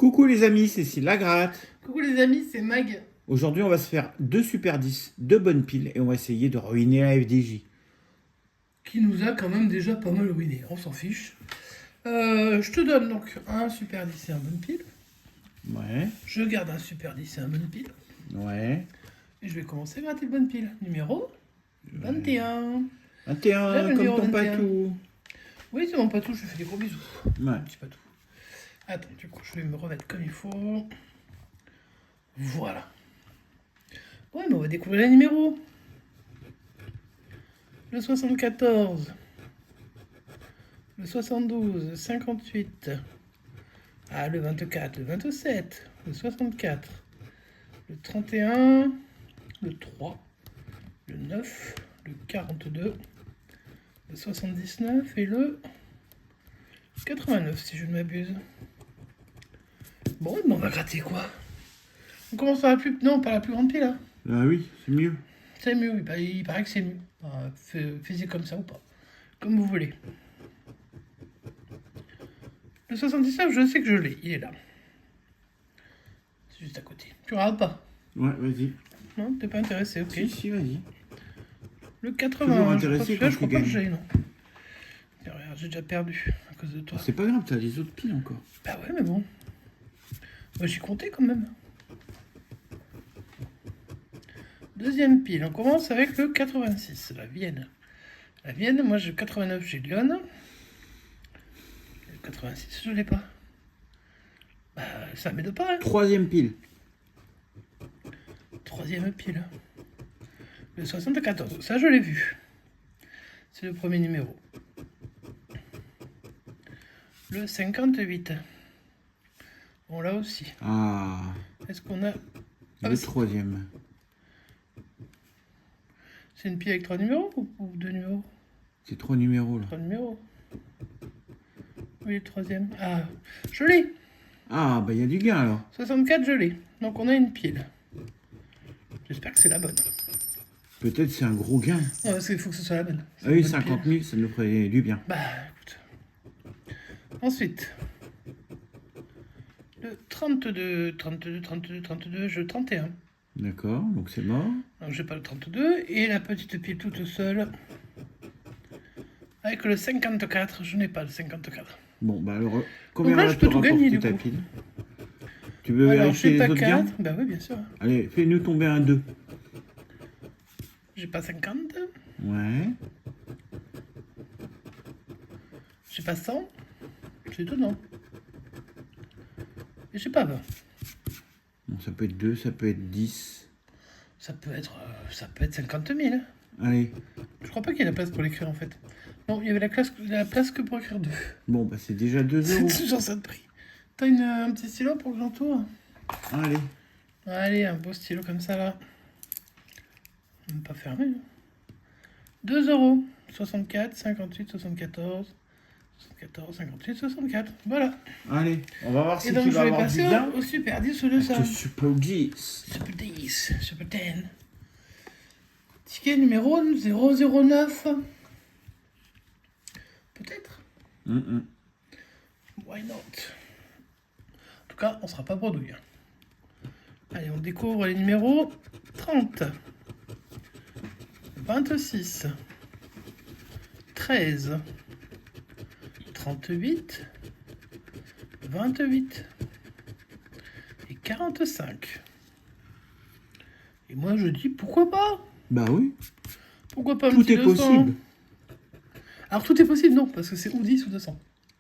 Coucou les amis, c'est la gratte. Coucou les amis, c'est Mag. Aujourd'hui, on va se faire 2 super 10, 2 bonnes piles et on va essayer de ruiner la FDJ. Qui nous a quand même déjà pas mal ruiné, on s'en fiche. Je te donne donc un super 10 et un bonne pile. Ouais, Je garde un super 10 et un bonne pile. ouais. Et je vais commencer à gratter le bonne pile. Numéro 21. 21, J'aime le comme numéro ton 21. patou. Oui, c'est mon patou, je lui fais des gros bisous. Ouais. Un petit patou. Attends, du coup, je vais me remettre comme il faut. Voilà. Ouais, mais on va découvrir les numéros. Le 74. Le 72, 58. Ah, le 24, le 27, le 64, le 31, le 3, le 9, le 42, le 79 et le 89, si je ne m'abuse. Bon, on va gratter quoi? On commence par la plus... Non, par la plus grande pile, hein. Ah oui, c'est mieux. C'est mieux, il paraît que c'est mieux. Faites comme ça ou pas. Comme vous voulez. Le 79, je sais que je l'ai, il est là. C'est juste à côté. Tu regardes pas? Ouais, vas-y. Non, t'es pas intéressé, ok. Si, vas-y. Le Toujours 80, intéressé quand je tu crois pas que gagnes. j'ai, non. Et regarde, j'ai déjà perdu à cause de toi. C'est pas grave, t'as les autres piles encore. Bah ouais, mais bon. Moi, j'ai compté quand même. Deuxième pile, on commence avec le 86, la Vienne. La Vienne, moi, j'ai 89, j'ai Lyon. Le 86, je l'ai pas. Bah, ça m'aide pas, hein. Troisième pile. Troisième pile. Le 74, ça, je l'ai vu. C'est le premier numéro. Le 58. On l'a aussi. Ah, Est-ce qu'on a... le troisième. C'est une pile avec 3 numéros ou 2 numéros? C'est 3 numéros là. 3 numéros. Oui, le troisième. Ah, je l'ai. Ah, bah il y a du gain alors. 64, je l'ai. Donc on a une pile. J'espère que c'est la bonne. Peut-être c'est un gros gain. Non, parce qu'il faut que ce soit la bonne. C'est Ah oui, une bonne 50 pile. 000, ça nous ferait du bien. Bah, écoute. Ensuite, le 32, 32, 32, 32, je 31. D'accord, donc c'est mort. Donc j'ai pas le 32. Et la petite pile toute seule. Avec le 54, je n'ai pas le 54. Bon, bah alors, combien là, va je te peux tout gagner, rapporter du ta coup. pile? Tu veux Alors, vérifier j'ai les pas autres gains? 4. Bah oui, bien sûr. Allez, fais-nous tomber un 2. J'ai pas 50. Ouais. J'ai pas 100. C'est étonnant. Et j'ai pas 20. Bon, ça peut être 2, ça peut être 10. Ça peut être 50 000. Allez. Je crois pas qu'il y ait la place pour l'écrire en fait. Non, il y avait la place que pour écrire 2. Bon, bah c'est déjà 2 C'est euros. toujours ça de prix. T'as un petit stylo pour que j'entoure? Allez. Allez, un beau stylo comme ça là. Même pas fermé. 2 euros. 64, 58, 74. 74, 58, 64. Voilà. Allez, on va voir Et si donc tu je vas vais avoir du passer gain. au super 10 ou de ça. Avec le Super 10. Super 10, Super 10. Ticket numéro 009. Peut-être. Why not? En tout cas, on sera pas bredouille. Allez, on découvre les numéros 30, 26, 13, 38, 28 et 45. Et moi, je dis pourquoi pas? Bah oui, Pourquoi pas un tout petit est 200? possible. Alors, tout est possible, non, parce que c'est ou 10 ou 200.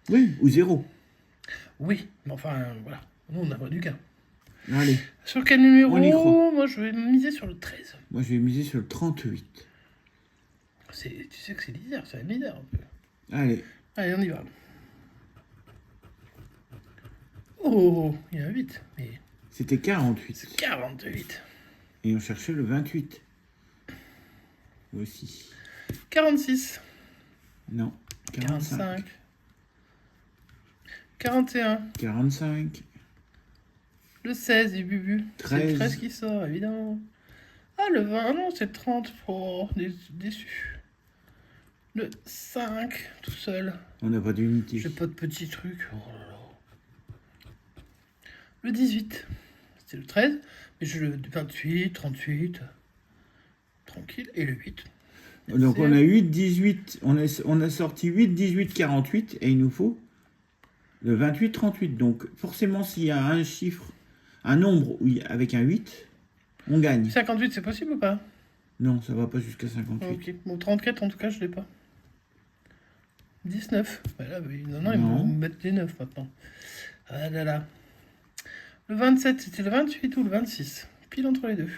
Oui, ou 0. Oui, mais enfin, voilà. Nous, on a pas du gain. Allez, Sur quel numéro? On y croit. Moi, je vais miser sur le 13. moi je vais miser sur le 38. Tu sais que c'est l'hiver, c'est l'hiver un peu. Allez, Allez, on y va. Oh, il y a un 8, mais c'était 48. c'est 48. Et on cherchait le 28. Aussi. 46, Non, 45. 45, 41, 45. le 16 et Bubu. C'est 13. le 13 qui sort, évidemment. Ah, le 20, non, c'est 30. Oh, déçu. Le 5, tout seul. On n'a pas d'unité. J'ai pas de petits trucs. Oh là là. Le 18, c'était le 13. Mais je le 28, 38, tranquille. Et le 8. Donc on a 8, 18, on a sorti 8, 18, 48 et il nous faut le 28, 38. Donc forcément s'il y a un chiffre, un nombre avec un 8, on gagne. 58, c'est possible ou pas? Non, ça va pas jusqu'à 58. Ok, bon, 34 en tout cas, je l'ai pas. 19. Voilà, non, ils Non. vont me mettre des 9 maintenant. Ah là là. Le 27, c'était le 28 ou le 26? Pile entre les deux.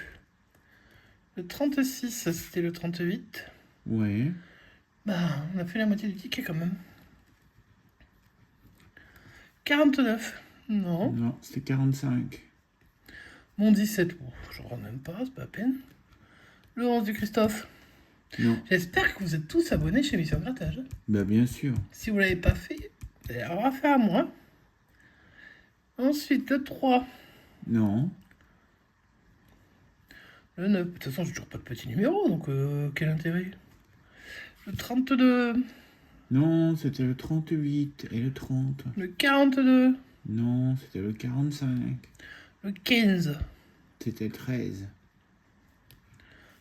Le 36, c'était le 38. Ouais. Bah, on a fait la moitié du ticket quand même. 49. Non. Non, c'était 45. Mon 17, bon, je ne rentre même pas, c'est pas la peine. Le 11 du Christophe. Non. J'espère que vous êtes tous abonnés chez Mission Grattage. Bah bien sûr. Si vous ne l'avez pas fait, vous allez avoir affaire à moi. Ensuite, le 3. Non. Le 9. De toute façon, j'ai toujours pas de petit numéro, donc quel intérêt? Le 32. Non, c'était le 38 et le 30. Le 42. Non, c'était le 45. Le 15. C'était 13.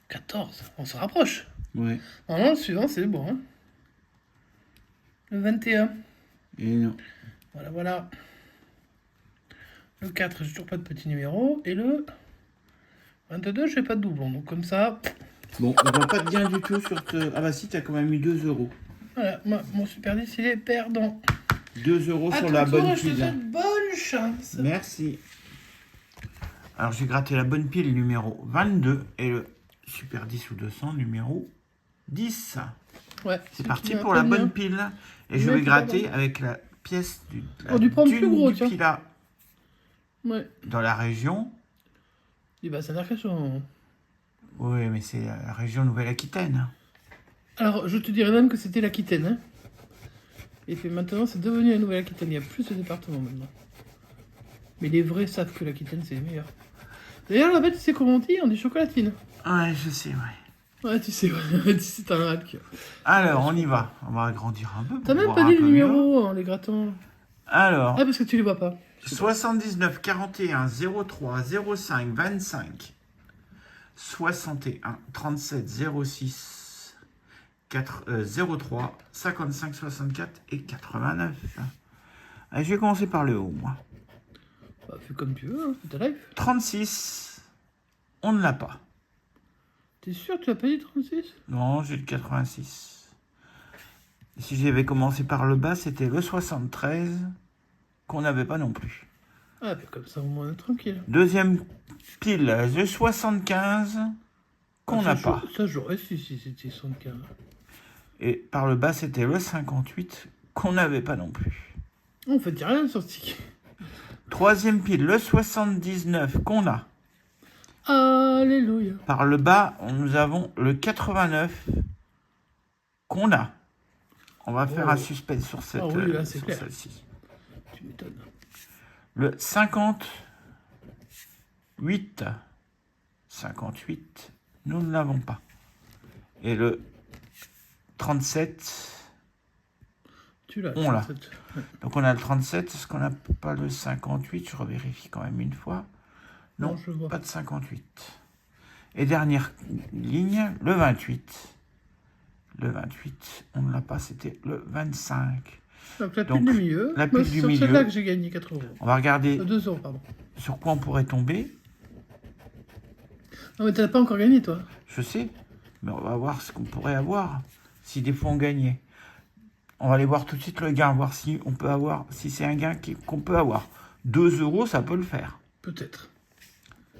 14. On se rapproche. Ouais. Normalement, le suivant, c'est bon. Hein. Le 21. Et non. Voilà, voilà. Le 4, j'ai toujours pas de petit numéro. Et le 22, j'ai pas de doublon. Donc comme ça, Bon, on va pas te bien du tout sur ce... Ah bah si, t'as quand même eu 2 euros. voilà, mon super 10, il est perdant. 2 euros À sur ton la tour, bonne je te pile. souhaite bonne chance. Merci. Alors j'ai gratté la bonne pile numéro 22 et le super 10 ou 200 numéro 10. Ouais, C'est tu parti vas pour pas la bien. bonne pile. Et je Ouais, vais tu gratter vas avec la pièce du, Oh, du prendre plus dune gros, du tiens. Pilat Ouais. dans la région. Et bah, ça n'a rien chose. Oui, mais c'est la région Nouvelle-Aquitaine. Alors, je te dirais même que c'était l'Aquitaine. Hein. Et puis maintenant, c'est devenu la Nouvelle-Aquitaine. Il y a plus de départements maintenant. Mais les vrais savent que l'Aquitaine, c'est les meilleurs. D'ailleurs, là-bas, tu sais comment on dit chocolatine. Ouais, je sais, ouais. Ouais, tu sais, ouais. Tu sais, t'as un hack. Alors, on y va. On va agrandir un peu. T'as pour même voir pas un dit le peu mieux. numéro en les grattant. Alors, Ah, parce que tu les vois pas. 79 41 03 05 25 61 37 06 03 55 64 et 89. Allez, je vais commencer par le haut, moi. Bah, fais comme tu veux, hein. C'est ta life. 36, on ne l'a pas. T'es sûr que tu l'as pas dit 36? Non, j'ai le 86. Et si j'avais commencé par le bas, c'était le 73 qu'on n'avait pas non plus. Ah, bah, comme ça, au moins, on est tranquille. Deuxième pile, le 75 qu'on Ah, n'a ça, pas. Ça, j'aurais su si c'était 75. Et par le bas, c'était le 58 qu'on n'avait pas non plus. En fait, y'a rien sur ce ticket. Troisième pile, le 79 qu'on a. Alléluia. Par le bas, nous avons le 89 qu'on a. On va faire un suspense sur cette, Ah oui, là, c'est sur clair. celle-ci. Tu m'étonnes. Le 58. 58, nous ne l'avons pas. Et le 37, Tu l'as. On l'a. 37. Ouais. donc on a le 37, est-ce qu'on n'a pas le 58? Je revérifie quand même une fois. Non, je vois. pas de 58. Et dernière ligne, le 28. Le 28, on ne l'a pas, c'était le 25. Donc, la Donc, pile du milieu. la Moi, pile c'est du sur milieu. celle-là que j'ai gagné 4 euros. On va regarder 2 euros, pardon. sur quoi on pourrait tomber. Non, mais t'as pas encore gagné, toi. Je sais, mais on va voir ce qu'on pourrait avoir si des fois on gagnait. On va aller voir tout de suite le gain, voir si on peut avoir, si c'est un gain qu'on peut avoir. 2 euros, ça peut le faire. Peut-être.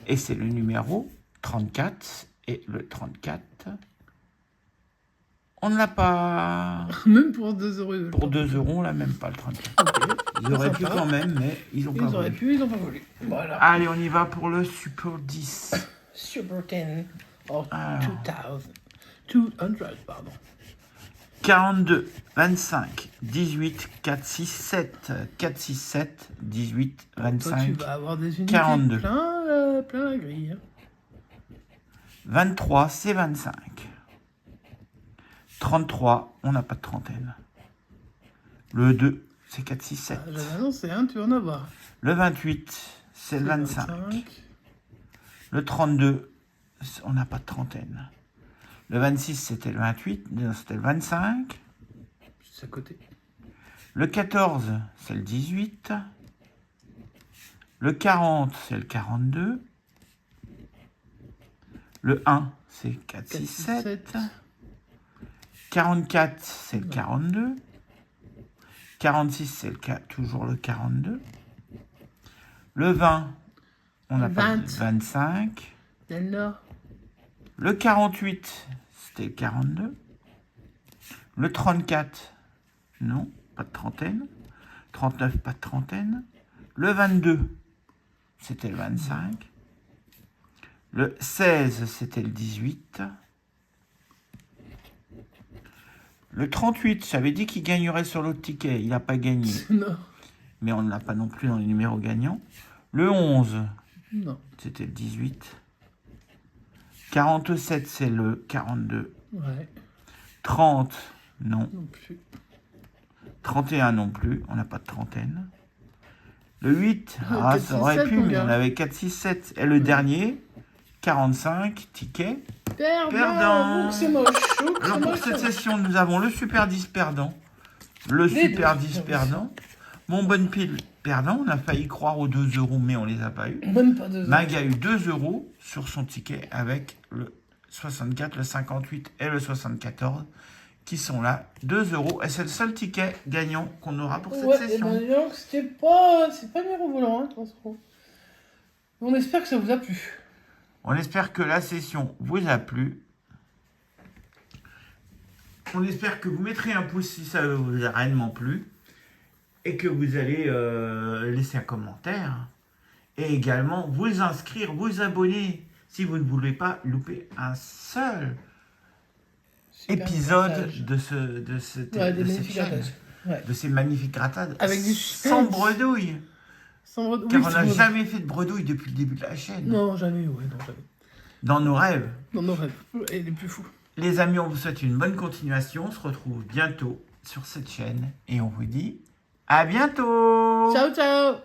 Et c'est le numéro 34. Et le 34, on ne l'a pas. Même pour 2 euros. ils veulent Pour pas. 2 euros, on l'a même pas, le 34. Ok. Ils auraient pu Sympa. quand même, mais ils n'ont pas Ils auraient voulu. pu, ils ont pas voulu. Voilà. Allez, on y va pour le Super 10. Super 10. Oh, Alors. 200, pardon. 42, 25, 18, 4, 6, 7, 4, 6, 7, 18, Toi, 25, tu vas avoir des unités 42. plein la grille. 23, c'est 25. 33, on n'a pas de trentaine. Le 2, c'est 4, 6, 7. J'avais annoncé, hein, tu vas en avoir. Le 28, c'est le 25. Le 32, on n'a pas de trentaine. Le 26, c'était le 28, non, c'était le 25. Juste à côté. Le 14, c'est le 18. Le 40, c'est le 42. Le 1, c'est 4, 6, 7. 44, c'est le 42. 46, c'est toujours le 42. Le 20, on n'a pas de 25. Del Nord. Le 48, c'était le 42. Le 34, non, pas de trentaine. 39, pas de trentaine. Le 22, c'était le 25. Le 16, c'était le 18. Le 38, j'avais dit qu'il gagnerait sur l'autre ticket. Il n'a pas gagné. Non. Mais on ne l'a pas non plus dans les numéros gagnants. Le 11, Non. c'était le 18. 47, c'est le 42. Ouais. 30, non. Non plus. 31 non plus, on n'a pas de trentaine. Le 8, 4, ça aurait 6, 7, pu, mon mais gars. on avait 4, 6, 7. Et le dernier, 45, ticket. Perdant. C'est moche. Alors pour cette session, nous avons le super 10 perdant, le Les super deux. 10 perdant, mon bonne pile perdant. On a failli croire aux 2 euros, mais on les a pas eu. Même pas 2 Mag a eu 2 euros sur son ticket avec le 64, le 58 et le 74 qui sont là. 2 euros. Et c'est le seul ticket gagnant qu'on aura pour cette session. Et ben donc, c'est pas mirobolant, hein, attention. On espère que ça vous a plu. On espère que la session vous a plu. On espère que vous mettrez un pouce si ça vous a réellement plu. Et que vous allez laisser un commentaire. Et également vous inscrire, vous abonner. Si vous ne voulez pas louper un seul Super épisode grattage. de cette Ouais, de des cette magnifiques chaîne. grattages. Ouais. De ces magnifiques grattades. Avec du sans suspense. bredouille. Sans... Car oui, on n'a sans- jamais fait de bredouille depuis le début de la chaîne. Non, jamais, ouais, non, jamais. Dans nos rêves. Non, non, rêve. Et les plus fous. Les amis, on vous souhaite une bonne continuation. On se retrouve bientôt sur cette chaîne. Et on vous dit à bientôt. Ciao, ciao.